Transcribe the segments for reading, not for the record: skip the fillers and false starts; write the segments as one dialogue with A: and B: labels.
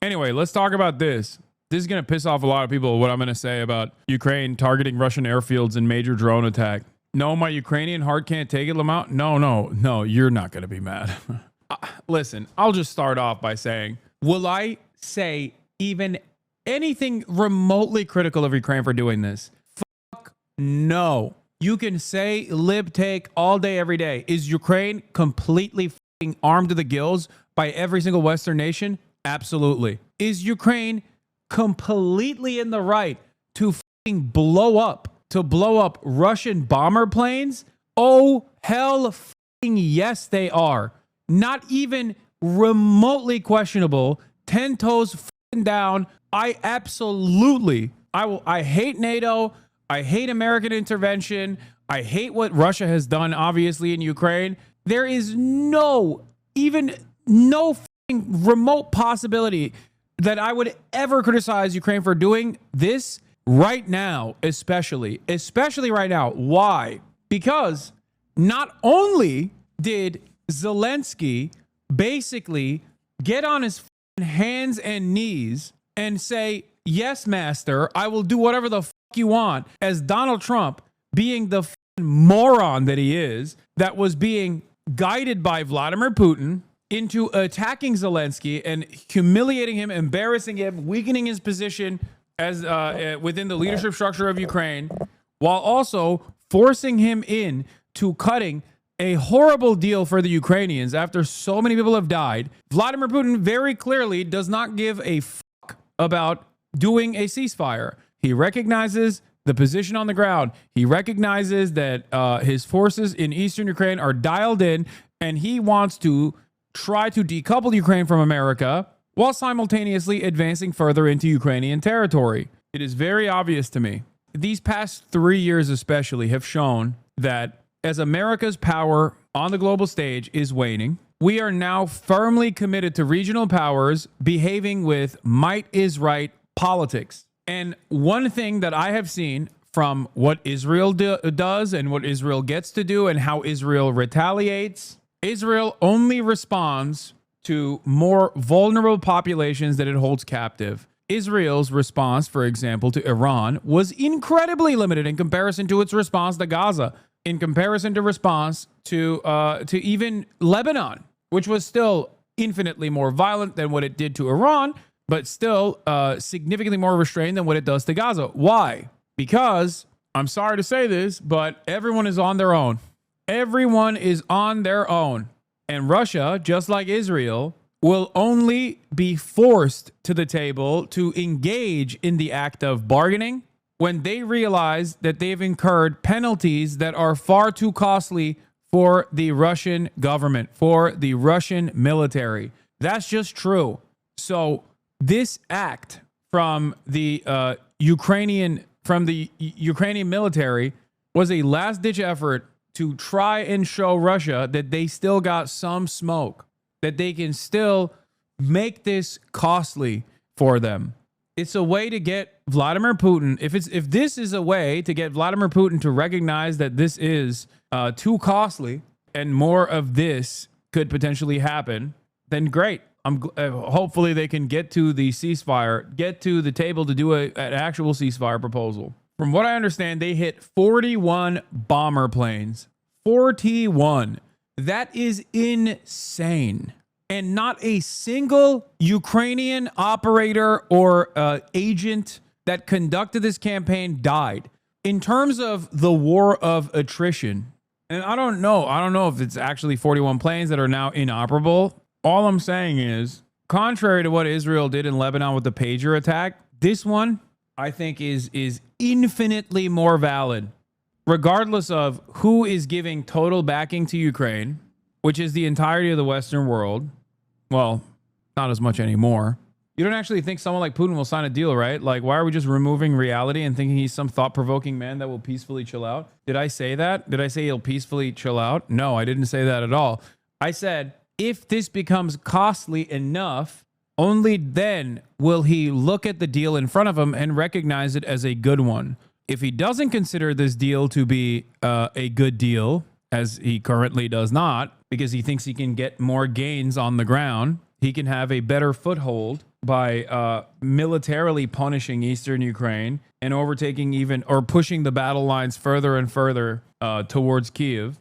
A: Anyway, let's talk about this. This is going to piss off a lot of people, what I'm going to say about Ukraine targeting Russian airfields in major drone attack. No, my Ukrainian heart can't take it, Lamont. No, you're not going to be mad. Listen, I'll just start off by saying, will I say even anything remotely critical of Ukraine for doing this? Fuck no. You can say lib take all day, every day. Is Ukraine completely fucking armed to the gills by every single Western nation? Absolutely. Is Ukraine completely in the right to fucking blow up Russian bomber planes? Oh, hell fucking yes, they are. Not even remotely questionable. 10 toes fucking down. I hate NATO. I hate American intervention. I hate what Russia has done, obviously, in Ukraine. There is no fucking remote possibility that I would ever criticize Ukraine for doing this right now, especially right now. Why? Because not only did Zelensky basically get on his hands and knees and say, yes, master, I will do whatever the fuck you want, as Donald Trump, being the moron that he is, that was being guided by Vladimir Putin into attacking Zelensky and humiliating him, embarrassing him, weakening his position as within the leadership structure of Ukraine, while also forcing him in to cutting a horrible deal for the Ukrainians after so many people have died. Vladimir Putin very clearly does not give a fuck about doing a ceasefire. He recognizes the position on the ground. He recognizes that his forces in eastern Ukraine are dialed in, and he wants to try to decouple Ukraine from America while simultaneously advancing further into Ukrainian territory. It is very obvious to me. These past 3 years especially have shown that as America's power on the global stage is waning, we are now firmly committed to regional powers behaving with might is right politics. And one thing that I have seen from what Israel does and what Israel gets to do and how Israel retaliates, Israel only responds to more vulnerable populations that it holds captive. Israel's response, for example, to Iran was incredibly limited in comparison to its response to Gaza, in comparison to response to even Lebanon, which was still infinitely more violent than what it did to Iran, but still significantly more restrained than what it does to Gaza. Why? Because, I'm sorry to say this, but everyone is on their own. Everyone is on their own. And Russia, just like Israel, will only be forced to the table to engage in the act of bargaining when they realize that they've incurred penalties that are far too costly for the Russian government, for the Russian military. That's just true. So this act from the Ukrainian military was a last-ditch effort to try and show Russia that they still got some smoke, that they can still make this costly for them. It's a way to get Vladimir Putin, if this is a way to get Vladimir Putin to recognize that this is too costly and more of this could potentially happen, then great. Hopefully they can get to the ceasefire, get to the table to do an actual ceasefire proposal. From what I understand, they hit 41 bomber planes. 41. That is insane. And not a single Ukrainian operator or agent that conducted this campaign died. In terms of the war of attrition, and I don't know if it's actually 41 planes that are now inoperable. All I'm saying is, contrary to what Israel did in Lebanon with the pager attack, this one I think is infinitely more valid, regardless of who is giving total backing to Ukraine, which is the entirety of the Western world. Well, not as much anymore. You don't actually think someone like Putin will sign a deal, right? Like, why are we just removing reality and thinking he's some thought-provoking man that will peacefully chill out? Did I say that? Did I say he'll peacefully chill out? No, I didn't say that at all. I said, if this becomes costly enough, only then will he look at the deal in front of him and recognize it as a good one. If he doesn't consider this deal to be a good deal, as he currently does not, because he thinks he can get more gains on the ground, he can have a better foothold, by militarily punishing eastern Ukraine and overtaking or pushing the battle lines further and further towards Kyiv.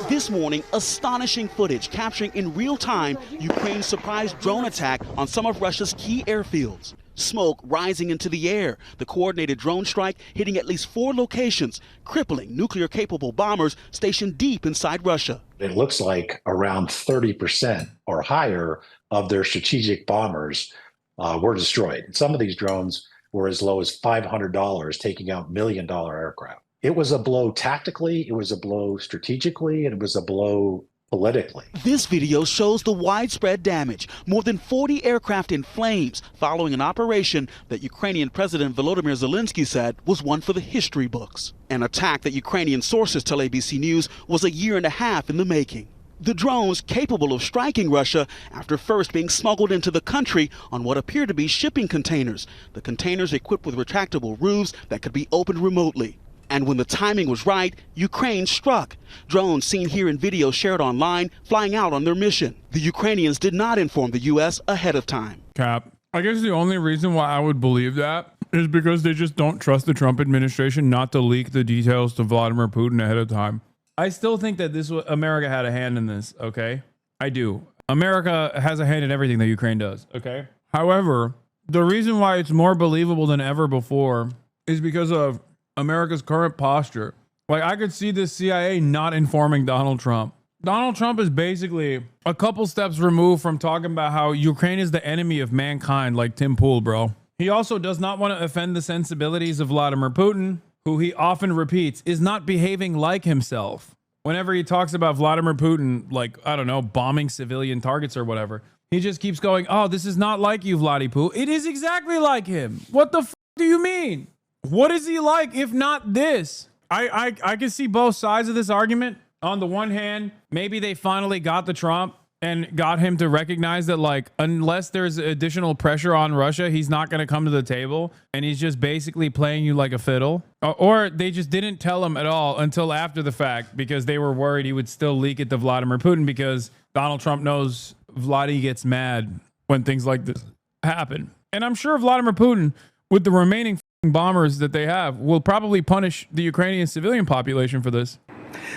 B: This morning, astonishing footage capturing in real time Ukraine's surprise drone attack on some of Russia's key airfields. Smoke rising into the air, the coordinated drone strike hitting at least 4 locations, crippling nuclear-capable bombers stationed deep inside Russia.
C: It looks like around 30% or higher of their strategic bombers were destroyed. Some of these drones were as low as $500, taking out million-dollar aircraft. It was a blow tactically, it was a blow strategically, and it was a blow politically.
B: This video shows the widespread damage, more than 40 aircraft in flames, following an operation that Ukrainian President Volodymyr Zelensky said was one for the history books. An attack that Ukrainian sources tell ABC News was 1.5 years in the making. The drones capable of striking Russia after first being smuggled into the country on what appear to be shipping containers, the containers equipped with retractable roofs that could be opened remotely. And when the timing was right, Ukraine struck. Drones seen here in video shared online flying out on their mission. The Ukrainians did not inform the U.S. ahead of time.
A: Cap. I guess the only reason why I would believe that is because they just don't trust the Trump administration not to leak the details to Vladimir Putin ahead of time. I still think that America had a hand in this, okay? I do. America has a hand in everything that Ukraine does, okay? However, the reason why it's more believable than ever before is because of America's current posture. Like, I could see the CIA not informing Donald Trump. Donald Trump is basically a couple steps removed from talking about how Ukraine is the enemy of mankind, like Tim Pool, bro. He also does not want to offend the sensibilities of Vladimir Putin, who he often repeats is not behaving like himself. Whenever he talks about Vladimir Putin, like, I don't know, bombing civilian targets or whatever, he just keeps going, oh, this is not like you, Vladipoo. It is exactly like him. What the f do you mean? What is he like if not this? I can see both sides of this argument. On the one hand, maybe they finally got the Trump and got him to recognize that, like, unless there's additional pressure on Russia, he's not going to come to the table. And he's just basically playing you like a fiddle. Or they just didn't tell him at all until after the fact because they were worried he would still leak it to Vladimir Putin because Donald Trump knows Vladdy gets mad when things like this happen. And I'm sure Vladimir Putin, with the remaining bombers that they have, will probably punish the Ukrainian civilian population for this.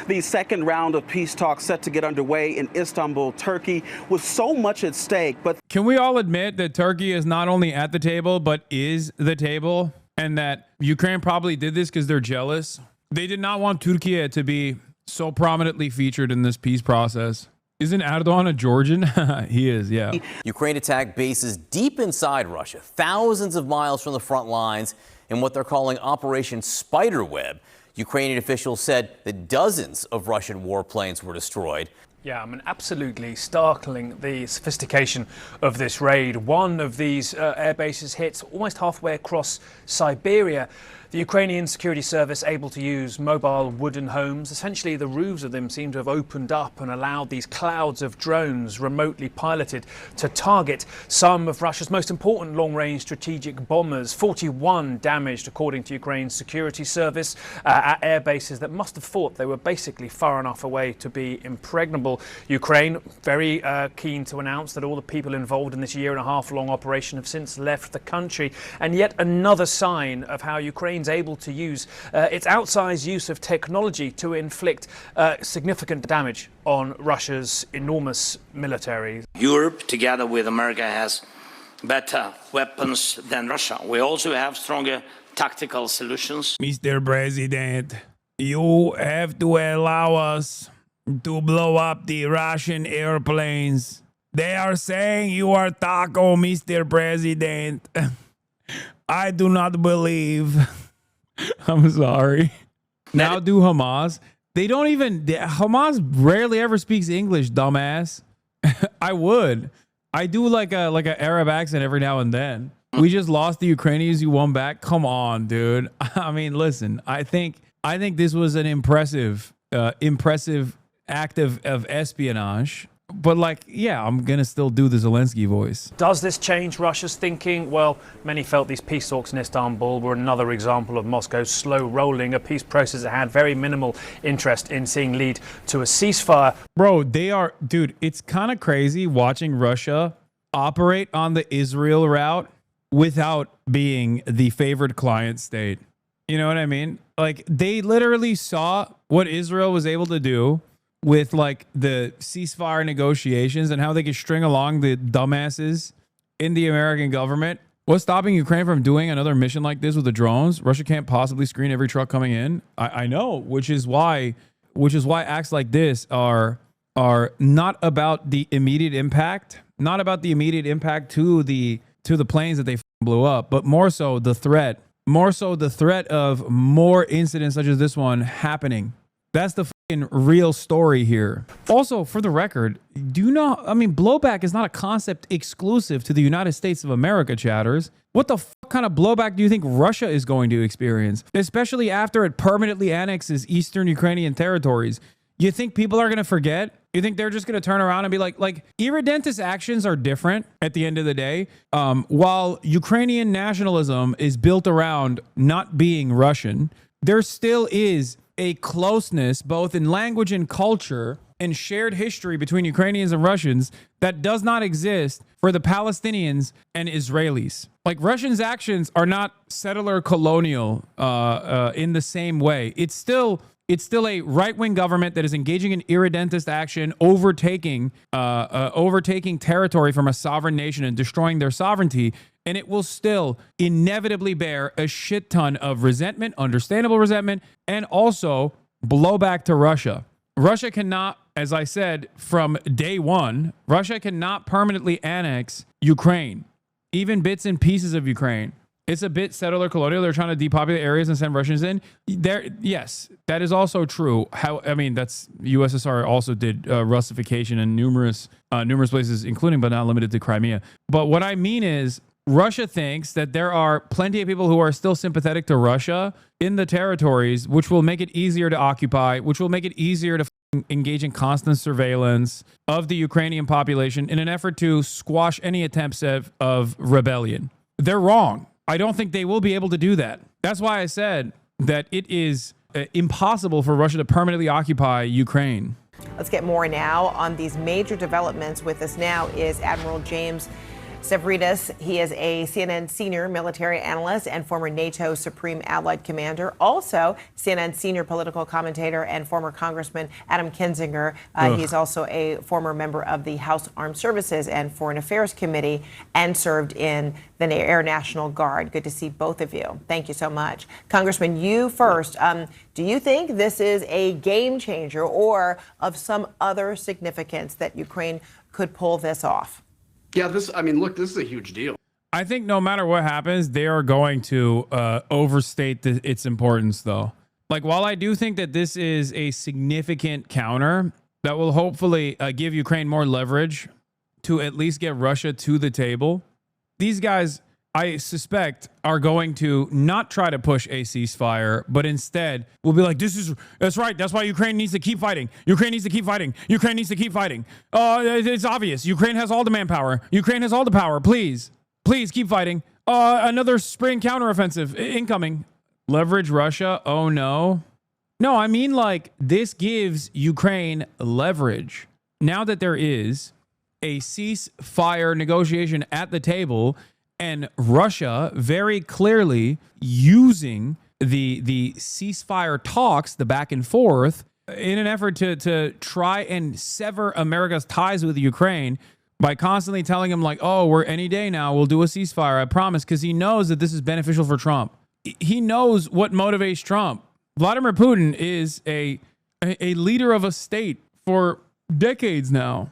B: The second round of peace talks set to get underway in Istanbul, Turkey, with so much at stake. But
A: can we all admit that Turkey is not only at the table, but is the table, and that Ukraine probably did this because they're jealous? They did not want Turkey to be so prominently featured in this peace process. Isn't Erdogan a Georgian? He is, yeah.
D: Ukraine attacked bases deep inside Russia, thousands of miles from the front lines, in what they're calling Operation Spiderweb. Ukrainian officials said that dozens of Russian warplanes were destroyed.
E: Yeah, I mean, absolutely startling, the sophistication of this raid. One of these air bases hit almost halfway across Siberia. The Ukrainian security service able to use mobile wooden homes. Essentially, the roofs of them seem to have opened up and allowed these clouds of drones remotely piloted to target some of Russia's most important long-range strategic bombers. 41 damaged, according to Ukraine's security service, at air bases that must have thought they were basically far enough away to be impregnable. Ukraine very keen to announce that all the people involved in this 1.5-year-long operation have since left the country. And yet another sign of how Ukraine's able to use its outsized use of technology to inflict significant damage on Russia's enormous military.
F: Europe, together with America, has better weapons than Russia. We also have stronger tactical solutions.
A: Mr. President, you have to allow us to blow up the Russian airplanes. They are saying you are Taco, Mr. President. I do not believe. I'm sorry. Now do Hamas. They don't even, Hamas rarely ever speaks English, dumbass. I would. I do like a Arab accent every now and then. We just lost the Ukrainians, you won back. Come on, dude. I mean, listen, I think this was an impressive act of espionage. But, like, yeah, I'm going to still do the Zelensky voice.
E: Does this change Russia's thinking? Well, many felt these peace talks in Istanbul were another example of Moscow's slow rolling, a peace process that had very minimal interest in seeing lead to a ceasefire.
A: Bro, they are, dude, it's kind of crazy watching Russia operate on the Israel route without being the favored client state. You know what I mean? Like, they literally saw what Israel was able to do with like the ceasefire negotiations and how they could string along the dumbasses in the American government. What's stopping Ukraine from doing another mission like this with the drones? Russia can't possibly screen every truck coming in. I know, which is why acts like this are not about the immediate impact, not about the immediate impact to the planes that they blew up, but more so the threat of more incidents such as this one happening. That's the real story here. Also, for the record, blowback is not a concept exclusive to the United States of America, chatters. What the kind of blowback do you think Russia is going to experience, especially after it permanently annexes eastern Ukrainian territories? You think people are going to forget? You think they're just going to turn around and be like irredentist actions are different at the end of the day. While Ukrainian nationalism is built around not being Russian, there still is a closeness both in language and culture and shared history between Ukrainians and Russians that does not exist for the Palestinians and Israelis. Like, Russians' actions are not settler colonial in the same way. It's still a right-wing government that is engaging in irredentist action, overtaking territory from a sovereign nation and destroying their sovereignty. And it will still inevitably bear a shit ton of resentment, understandable resentment, and also blowback to Russia. Russia cannot, as I said from day one, Russia cannot permanently annex Ukraine, even bits and pieces of Ukraine. It's a bit settler colonial. They're trying to depopulate areas and send Russians in. Yes, that is also true. That's USSR also did Russification in numerous places, including but not limited to Crimea. But what I mean is, Russia thinks that there are plenty of people who are still sympathetic to Russia in the territories, which will make it easier to occupy, which will make it easier to engage in constant surveillance of the Ukrainian population in an effort to squash any attempts of rebellion. They're wrong. I don't think they will be able to do that. That's why I said that it is impossible for Russia to permanently occupy Ukraine.
G: Let's get more now on these major developments. With us now is Admiral James Stavridis. He is a CNN senior military analyst and former NATO Supreme Allied Commander. Also, CNN senior political commentator and former Congressman Adam Kinzinger. He's also a former member of the House Armed Services and Foreign Affairs Committee and served in the Air National Guard. Good to see both of you. Thank you so much. Congressman, you first. Do you think this is a game changer or of some other significance that Ukraine could pull this off?
H: Yeah, this is a huge deal.
A: I think no matter what happens, they are going to overstate its importance, though. Like, while I do think that this is a significant counter that will hopefully give Ukraine more leverage to at least get Russia to the table, these guys, I suspect, are going to not try to push a ceasefire, but instead will be like, that's right. That's why Ukraine needs to keep fighting. Ukraine needs to keep fighting. Ukraine needs to keep fighting. It's obvious. Ukraine has all the manpower. Ukraine has all the power. Please keep fighting. Another spring counteroffensive incoming. Leverage Russia. Oh, no. No, I mean, like, this gives Ukraine leverage. Now that there is a ceasefire negotiation at the table, and Russia very clearly using the ceasefire talks, the back and forth, in an effort to try and sever America's ties with Ukraine by constantly telling him, like, oh, we're any day now, we'll do a ceasefire, I promise, because he knows that this is beneficial for Trump. He knows what motivates Trump. Vladimir Putin is a leader of a state for decades now.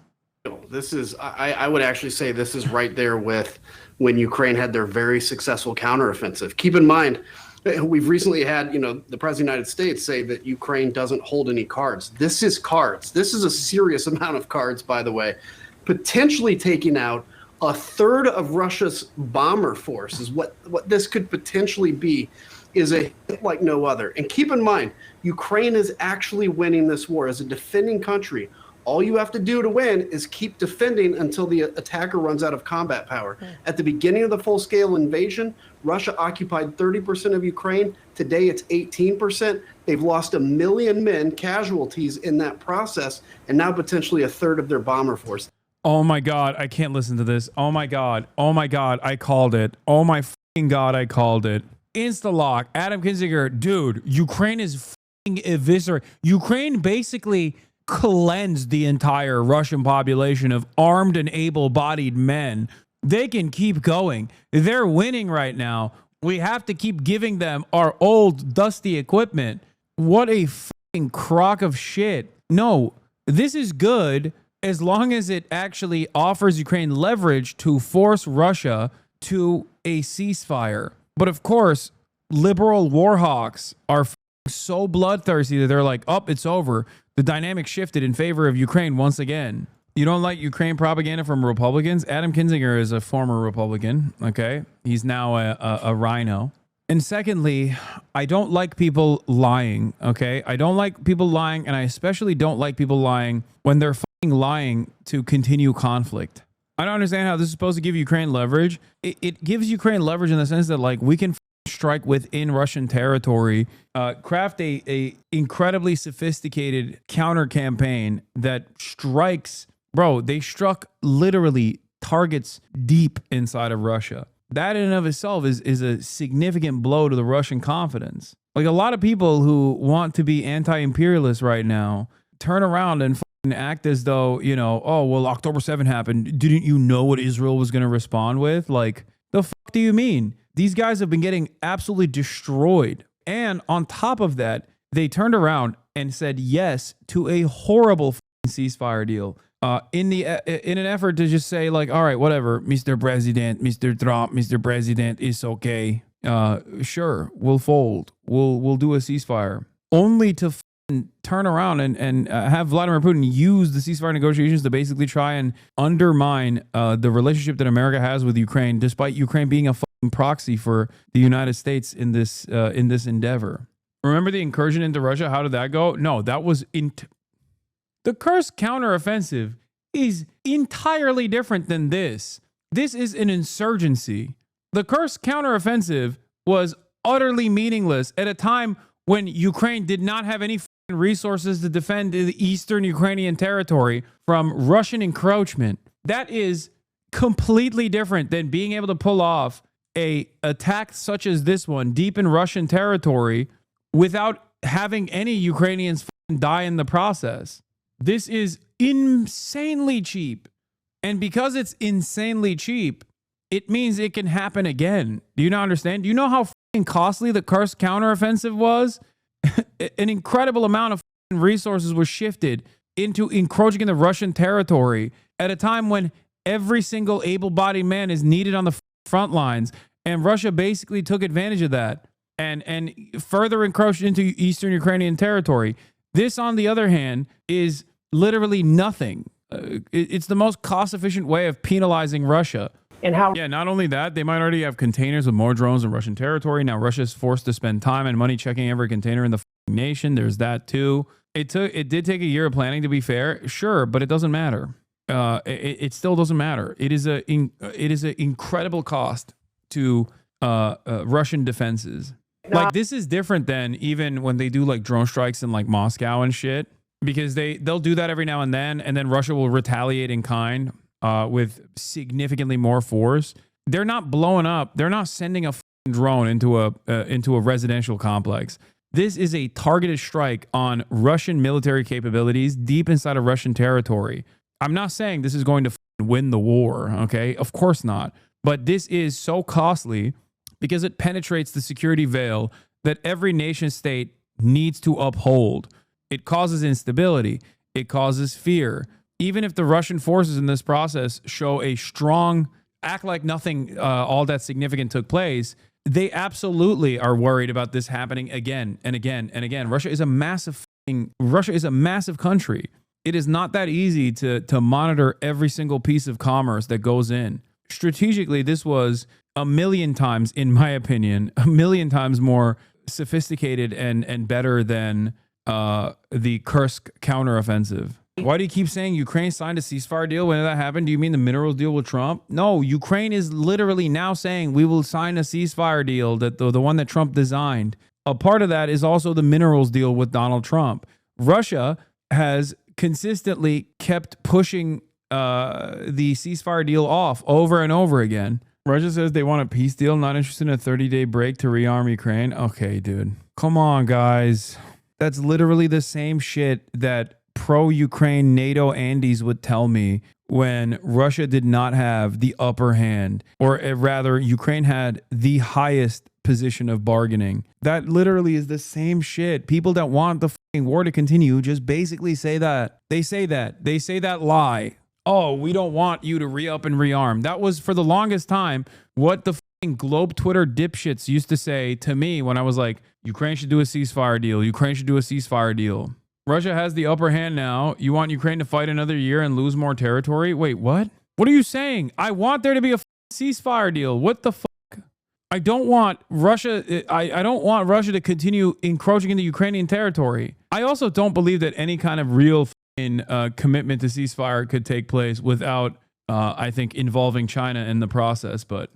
H: This is, I would actually say this is right there with when Ukraine had their very successful counteroffensive. Keep in mind, we've recently had, the President of the United States say that Ukraine doesn't hold any cards. This is cards. This is a serious amount of cards, by the way. Potentially taking out a third of Russia's bomber force is what this could potentially be, is a hit like no other. And keep in mind, Ukraine is actually winning this war as a defending country. All you have to do to win is keep defending until the attacker runs out of combat power. At the beginning of the full-scale invasion, Russia occupied 30% of Ukraine. Today, it's 18%. They've lost 1 million men, casualties in that process, and now potentially a third of their bomber force.
A: Oh my God, I can't listen to this. Oh my God, I called it. Oh my fucking God, I called it. Insta-lock, Adam Kinzinger, dude, Ukraine is fucking eviscerated. Ukraine basically cleansed the entire Russian population of armed and able-bodied men. They can keep going. They're winning right now. We have to keep giving them our old, dusty equipment. What a fucking crock of shit. No, this is good as long as it actually offers Ukraine leverage to force Russia to a ceasefire. But of course, liberal war hawks are so bloodthirsty that they're like, oh, it's over. The dynamic shifted in favor of Ukraine once again. You don't like Ukraine propaganda from Republicans? Adam Kinzinger is a former Republican, okay? He's now a rhino. And secondly, I don't like people lying, okay? I don't like people lying, and I especially don't like people lying when they're fucking lying to continue conflict. I don't understand how this is supposed to give Ukraine leverage. It gives Ukraine leverage in the sense that, like, we can strike within Russian territory, craft a incredibly sophisticated counter campaign that strikes, bro, they struck literally targets deep inside of Russia. That in and of itself is a significant blow to the Russian confidence. Like, a lot of people who want to be anti-imperialist right now turn around and act as though, you know, oh, well, October 7th happened. Didn't you know what Israel was going to respond with? Like, the fuck do you mean? These guys have been getting absolutely destroyed. And on top of that, they turned around and said yes to a horrible ceasefire deal. In an effort to just say, like, all right, whatever, Mr. President, Mr. Trump, Mr. President, it's okay. Sure, we'll fold. We'll do a ceasefire. Only to turn around and have Vladimir Putin use the ceasefire negotiations to basically try and undermine the relationship that America has with Ukraine, despite Ukraine being a fucking proxy for the United States in this endeavor. Remember the incursion into Russia? How did that go? No, that was the Kursk counteroffensive is entirely different than this. This is an insurgency. The Kursk counteroffensive was utterly meaningless at a time when Ukraine did not have any resources to defend the eastern Ukrainian territory from Russian encroachment. That is completely different than being able to pull off a attack such as this one deep in Russian territory without having any Ukrainians die in the process. This is insanely cheap. And because it's insanely cheap, it means it can happen again. Do you not understand? Do you know how costly the Kursk counteroffensive was? An incredible amount of resources was shifted into encroaching in the Russian territory at a time when every single able-bodied man is needed on the front lines. And Russia basically took advantage of that and further encroached into eastern Ukrainian territory. This, on the other hand, is literally nothing. It's the most cost-efficient way of penalizing Russia.
I: And how?
A: Yeah, not only that, they might already have containers with more drones in Russian territory. Now Russia is forced to spend time and money checking every container in the nation. There's that too. It did take a year of planning, to be fair, sure, but it doesn't matter. It still doesn't matter. It is an incredible cost to Russian defenses. Like, this is different than even when they do like drone strikes in like Moscow and shit, because they'll do that every now and then Russia will retaliate in kind. With significantly more force. They're not blowing up. They're not sending a drone into a residential complex. This is a targeted strike on Russian military capabilities deep inside of Russian territory. I'm not saying this is going to win the war, okay? Of course not. But this is so costly because it penetrates the security veil that every nation state needs to uphold. It causes instability. It causes fear. Even if the Russian forces in this process show a strong, act like nothing all that significant took place, they absolutely are worried about this happening again and again and again. Russia is a massive country. It is not that easy to monitor every single piece of commerce that goes in. Strategically, this was a million times, in my opinion, a million times more sophisticated and better than the Kursk counteroffensive. Why do you keep saying Ukraine signed a ceasefire deal? When did that happen? Do you mean the minerals deal with Trump? No, Ukraine is literally now saying we will sign a ceasefire deal, that the one that Trump designed. A part of that is also the minerals deal with Donald Trump. Russia has consistently kept pushing the ceasefire deal off over and over again. Russia says they want a peace deal, not interested in a 30-day break to rearm Ukraine. Okay, dude. Come on, guys. That's literally the same shit that pro-Ukraine NATO Andes would tell me when Russia did not have the upper hand, or rather, Ukraine had the highest position of bargaining. That literally is the same shit. People that want the fucking war to continue just basically say that. They say that lie. Oh, we don't want you to re-up and rearm. That was for the longest time what the fucking Globe Twitter dipshits used to say to me when I was like, Ukraine should do a ceasefire deal. Ukraine should do a ceasefire deal. Russia has the upper hand now. You want Ukraine to fight another year and lose more territory? Wait, what? What are you saying? I want there to be a ceasefire deal. What the fuck? I don't want Russia. I don't want Russia to continue encroaching into Ukrainian territory. I also don't believe that any kind of real commitment to ceasefire could take place without, I think, involving China in the process. But